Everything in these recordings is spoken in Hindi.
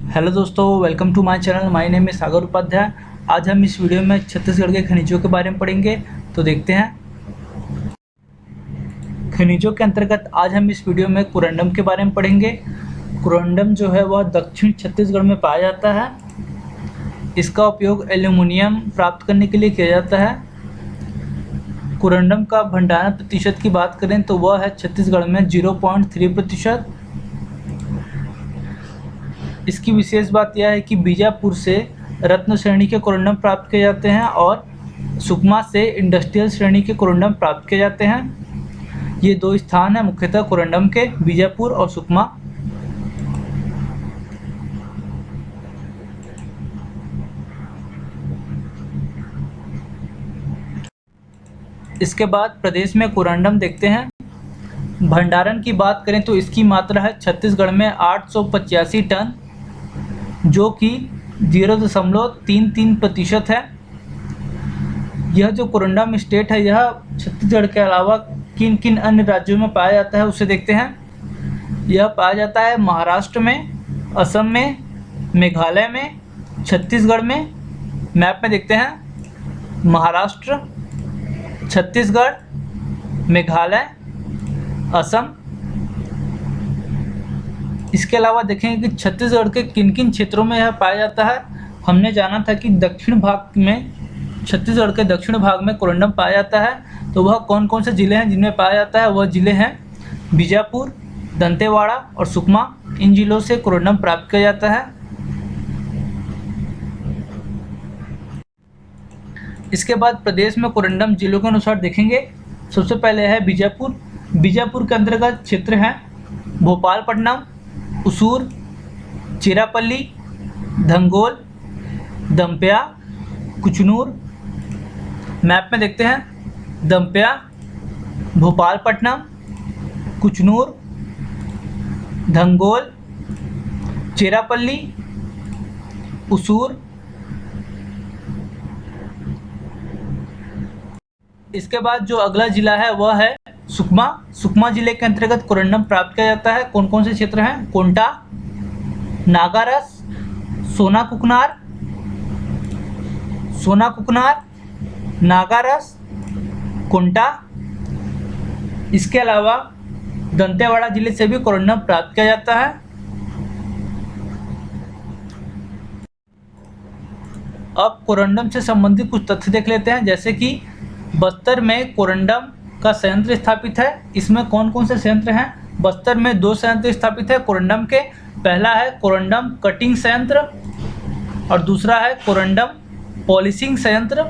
हेलो दोस्तों, welcome to my channel. My name है सागर उपाध्याय। आज हम इस वीडियो में छत्तीसगढ़ के खनिजों के बारे में पढ़ेंगे। तो देखते हैं। खनिजों के अंतर्गत आज हम इस वीडियो में कोरंडम के बारे में पढ़ेंगे। कोरंडम जो है वह दक्षिण छत्तीसगढ़ में पाया जाता है। इसका उपयोग एल्यूमिनियम प्राप्त करने के लिए किया जाता है। कोरंडम का भंडारण प्रतिशत की बात करें तो वह है छत्तीसगढ़ में 0.3%। इसकी विशेष बात यह है कि बीजापुर से रत्न श्रेणी के कोरंडम प्राप्त किए जाते हैं और सुकमा से इंडस्ट्रियल श्रेणी के कोरंडम प्राप्त किए जाते हैं। ये दो स्थान हैं मुख्यतः कोरंडम के, बीजापुर और सुकमा। इसके बाद प्रदेश में कोरंडम देखते हैं। भंडारण की बात करें तो इसकी मात्रा है छत्तीसगढ़ में 885 टन, जो कि 0.33% है। यह जो कोरंडम स्टेट है यह छत्तीसगढ़ के अलावा किन किन अन्य राज्यों में पाया जाता है उसे देखते हैं। यह पाया जाता है महाराष्ट्र में, असम में, मेघालय में, छत्तीसगढ़ में। मैप में देखते हैं महाराष्ट्र, छत्तीसगढ़, मेघालय, असम। इसके अलावा देखेंगे कि छत्तीसगढ़ के किन किन क्षेत्रों में यह पाया जाता है। हमने जाना था कि दक्षिण भाग में, छत्तीसगढ़ के दक्षिण भाग में कोरंडम पाया जाता है। तो वह कौन कौन से ज़िले हैं जिनमें पाया जाता है? वह ज़िले हैं बीजापुर, दंतेवाड़ा और सुकमा। इन ज़िलों से कोरंडम प्राप्त किया जाता है। इसके बाद प्रदेश में कोरंडम जिलों के अनुसार देखेंगे। सबसे पहले है बीजापुर। बीजापुर के अंतर्गत क्षेत्र हैं भोपालपट्टनम, उसूर, चिरापल्ली, धंगोल, दमपया, कुचनूर। मैप में देखते हैं दमपया, भोपालपट्टनम, कुचनूर, धंगोल, चिरापल्ली, उसूर। इसके बाद जो अगला जिला है वह है सुकमा। सुकमा जिले के अंतर्गत कोरंडम प्राप्त किया जाता है। कौन कौन से क्षेत्र हैं? कोंटा, नागारस, सोना कुकनार, नागारस, कोंटा। इसके अलावा दंतेवाड़ा जिले से भी कोरंडम प्राप्त किया जाता है। अब कोरंडम से संबंधित कुछ तथ्य देख लेते हैं, जैसे कि बस्तर में कोरंडम का संयंत्र स्थापित है। इसमें कौन कौन से संयंत्र हैं? बस्तर में 2 संयंत्र स्थापित है कोरंडम के। पहला है कोरंडम कटिंग संयंत्र और दूसरा है कोरंडम पॉलिशिंग संयंत्र।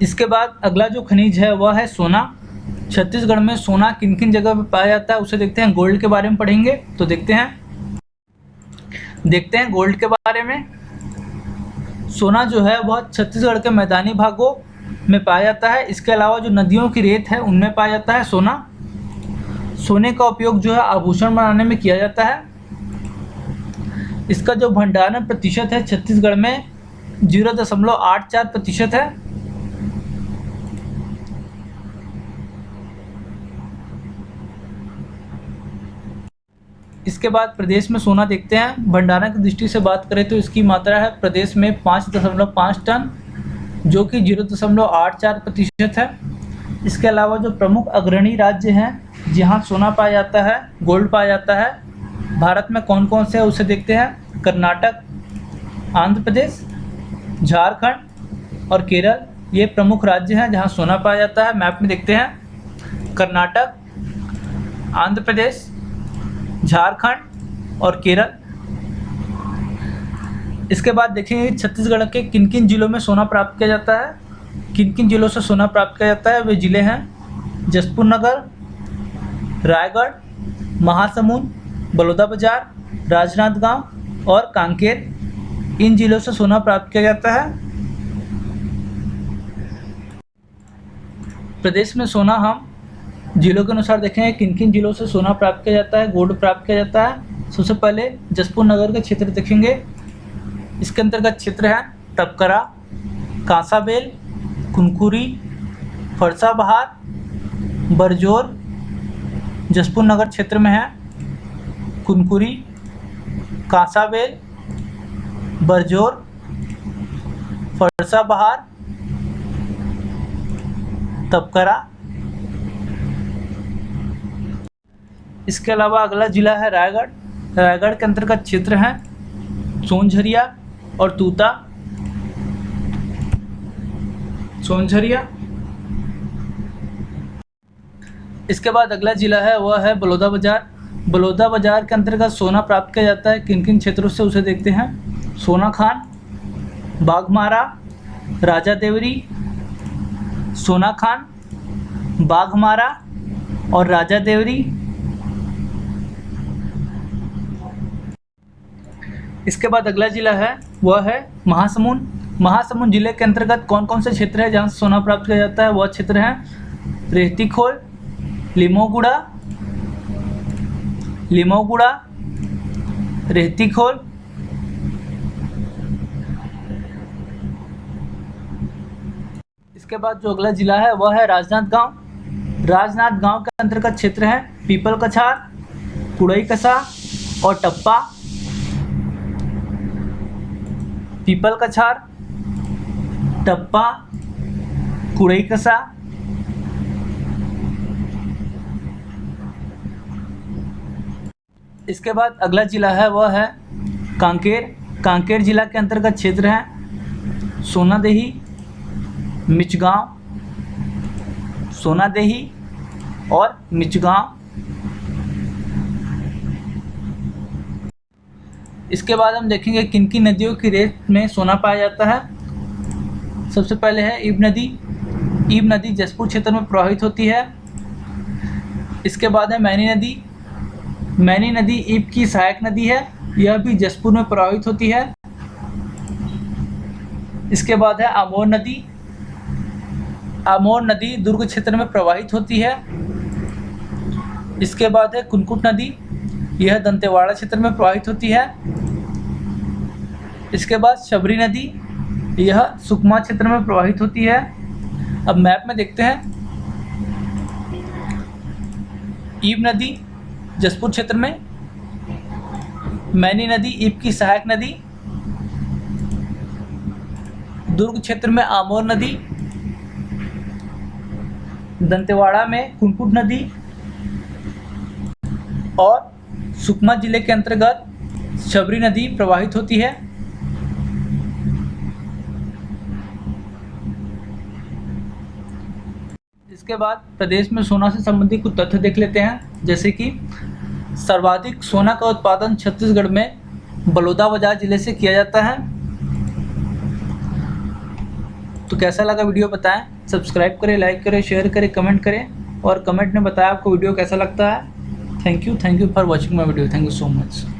इसके बाद अगला जो खनिज है वह है सोना। छत्तीसगढ़ में सोना किन किन जगह पर पाया जाता है उसे देखते हैं। गोल्ड के बारे में पढ़ेंगे तो देखते हैं गोल्ड के बारे में। सोना जो है वह छत्तीसगढ़ के मैदानी भागों में पाया जाता है। इसके अलावा जो नदियों की रेत है उनमें पाया जाता है सोना। सोने का उपयोग जो है आभूषण बनाने में किया जाता है। इसका जो भंडारण प्रतिशत है छत्तीसगढ़ में 0.84% है। इसके बाद प्रदेश में सोना देखते हैं। भंडारण की दृष्टि से बात करें तो इसकी मात्रा है प्रदेश में 5.5 टन, जो कि 0.84% है। इसके अलावा जो प्रमुख अग्रणी राज्य हैं जहां सोना पाया जाता है, गोल्ड पाया जाता है, भारत में कौन कौन से है उसे देखते हैं। कर्नाटक, आंध्र प्रदेश, झारखंड और केरल, ये प्रमुख राज्य हैं जहां सोना पाया जाता है। मैप में देखते हैं कर्नाटक, आंध्र प्रदेश, झारखंड और केरल। इसके बाद देखेंगे छत्तीसगढ़ के किन किन जिलों में सोना प्राप्त किया जाता है। किन किन जिलों से सोना प्राप्त किया जाता है वे जिले हैं जसपुर नगर, रायगढ़, महासमुंद, बलौदाबाजार, राजनांदगांव और कांकेर। इन जिलों से सोना प्राप्त किया जाता है। प्रदेश में सोना हम जिलों के अनुसार देखेंगे किन किन जिलों से सोना प्राप्त किया जाता है, गोल्ड प्राप्त किया जाता है। सबसे पहले जसपुर नगर के क्षेत्र देखेंगे। इसके अंतर्गत क्षेत्र है तपकरा, कांसाबेल, कुनकुरी, फरसा बहार, बरजोर जसपुर नगर क्षेत्र में है। कुनकुरी, कांसाबेल, बरजोर, फरसा बहार, तपकरा। इसके अलावा अगला जिला है रायगढ़। रायगढ़ के अंतर्गत क्षेत्र है सोनझरिया और तूता। सोनझरिया। इसके बाद अगला जिला है वह है बलौदाबाजार। बलौदाबाजार के अंतर्गत सोना प्राप्त किया जाता है। किन किन क्षेत्रों से उसे देखते हैं? सोना खान, बाघमारा, राजा देवरी, सोना खान, बाघमारा और राजा देवरी। इसके बाद अगला जिला है वह है महासमुंद। महासमुंद जिले के अंतर्गत कौन कौन से क्षेत्र है जहाँ से सोना प्राप्त किया जाता है? वह क्षेत्र है रेहतीखोल, लिमोगुड़ा, रेहतीखोल, इसके बाद जो अगला जिला है वह है राजनांदगांव। राजनांदगांव के अंतर्गत क्षेत्र है पीपल कछार, कुड़ई कसा और टप्पा। पीपल कछार, टप्पा, कुड़ई कसा। इसके बाद अगला जिला है वह है कांकेर। कांकेर जिला के अंतर्गत क्षेत्र है सोनादेही, मिचगांव, सोनादेही और मिचगांव। इसके बाद हम देखेंगे किन किन नदियों की रेत में सोना पाया जाता है। सबसे पहले है ईब नदी। ईब नदी जसपुर क्षेत्र में प्रवाहित होती है। इसके बाद है मैनी नदी। मैनी नदी ईब की सहायक नदी है, यह भी जसपुर में प्रवाहित होती है। इसके बाद है आमोर नदी। आमोर नदी दुर्ग क्षेत्र में प्रवाहित होती है। इसके बाद है कुनकुट नदी, यह दंतेवाड़ा क्षेत्र में प्रवाहित होती है। इसके बाद शबरी नदी, यह सुकमा क्षेत्र में प्रवाहित होती है। अब मैप में देखते हैं। ईब नदी जसपुर क्षेत्र में, मैनी नदी ईब की सहायक नदी, दुर्ग क्षेत्र में आमोर नदी, दंतेवाड़ा में कुनकुट नदी और सुकमा जिले के अंतर्गत शबरी नदी प्रवाहित होती है। इसके बाद प्रदेश में सोना से संबंधित कुछ तथ्य देख लेते हैं, जैसे कि सर्वाधिक सोना का उत्पादन छत्तीसगढ़ में बलौदाबाजार जिले से किया जाता है। तो कैसा लगा वीडियो बताएं, सब्सक्राइब करें, लाइक करें, शेयर करें, कमेंट करें और कमेंट में बताएं आपको वीडियो कैसा लगता है। Thank you for watching my video. Thank you so much.